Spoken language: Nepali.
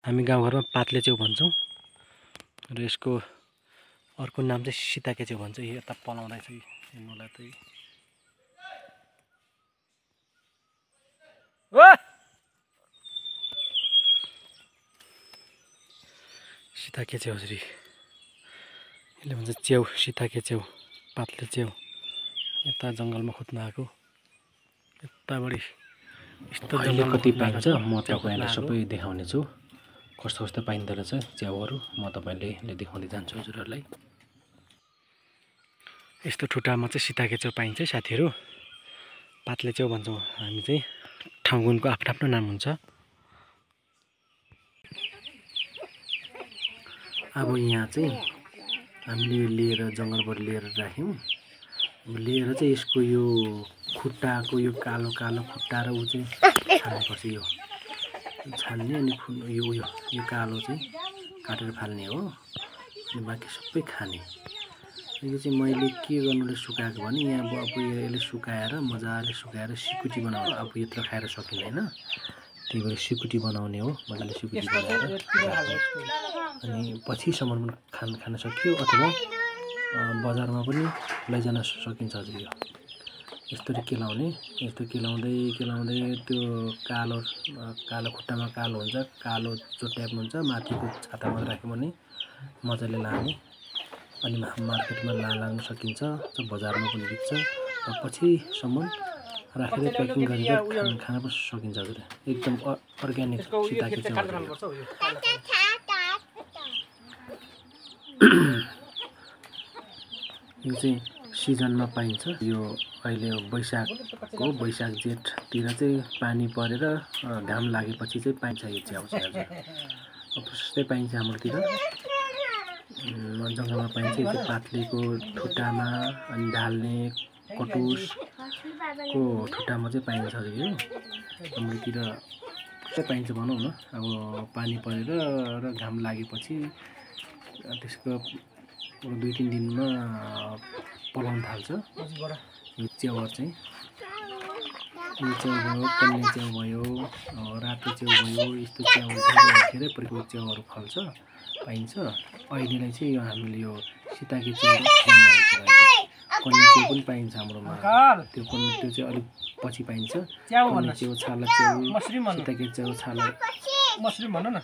हामी गाउँघरमा पातले च्याउ भन्छौँ र यसको अर्को नाम चाहिँ सीताके च्याउ भन्छ। यता पलाउँदैछ हेर्नुलाई चाहिँ सीताके च्याउ यसले भन्छ च्याउ सीताके च्याउ पातले च्याउ। यता जङ्गलमा खोज्न आएको यताबाट यस्तो जङ्गल कति पाइन्छ म तपाईँलाई सबै देखाउने छु। कस्तो कस्तो पाइँदो रहेछ च्याउहरू म तपाईँले देखाउँदै जान्छु हजुरहरूलाई। यस्तो ठुटामा चाहिँ सीताके च्याउ पाइन्छ साथीहरू। पातले च्याउ भन्छौँ हामी चाहिँ। ठाउँको आफ्नो आफ्नो नाम हुन्छ। अब यहाँ चाहिँ हामीले लिएर जङ्गलबाट लिएर राख्यौँ। लिएर चाहिँ यसको यो खुट्टाको यो कालो कालो खुट्टा र ऊ चाहिँ छान्नुपर्छ। यो छान्ने अनि यो कालो चाहिँ काटेर फाल्ने हो। अनि बाँकी सबै खाने। यो चाहिँ मैले के गर्नुले सुकाएको भने यहाँ अब यसले सुकाएर मजाले सुकाएर सिकुटी बनाउनु। अब यत्रो खाएर सकिँदैन, त्यही भएर सिकुटी बनाउने हो। मजाले सिकुटी बनाएर अनि पछिसम्म पनि खान सकियो अथवा बजारमा पनि लैजान सकिन्छ हजुर। यो यस्तरी केलाउने, यस्तो केलाउँदै त्यो कालो खुट्टामा कालो हुन्छ, कालो चोट्याप हुन्छ, माथिको छातामा राख्यो भने मजाले लाने अनि मार्केटमा लाग्न सकिन्छ, बजारमा पनि बिक्छ। र पछिसम्म राखेर प्याकिङ गरेर खान पनि सकिन्छ हजुर। एकदम अर्ग्यानिक सीताके च्याउ। यो चाहिँ सिजनमा पाइन्छ। यो अहिले वैशाख जेठतिर चाहिँ पानी परेर घाम लागेपछि चाहिँ पाइन्छ यो च्याउ चाहिँ हजुर। प्रशस्तै पाइन्छ हाम्रोतिर जङ्गलमा पाइन्छ। यो चाहिँ पातलेको ठुटामा अनि ढाल्ने कटुसको ठुटामा चाहिँ पाइन्छ हजुर। यो हाम्रोतिर चाहिँ पाइन्छ भनौँ न। अब पानी परेर र घाम लागेपछि त्यसको 2-3 दिनमा पलाउन थाल्छ यो च्याउहरू चाहिँ। यो च्याउ भयो, कन्ने च्याउ भयो, रातो च्याउ भयो, यस्तो च्याउहरू धेरै प्रकारको च्याउहरू फल्छ पाइन्छ। अहिलेलाई चाहिँ यो हामीले यो सीताके च्याउ कन्ने च्याउ पनि पाइन्छ हाम्रोमा। त्यो चाहिँ अलिक पछि पाइन्छ। कन्ने च्याउ, छाला च्याउ, सीताके च्याउ, छाला मसरुम भन न।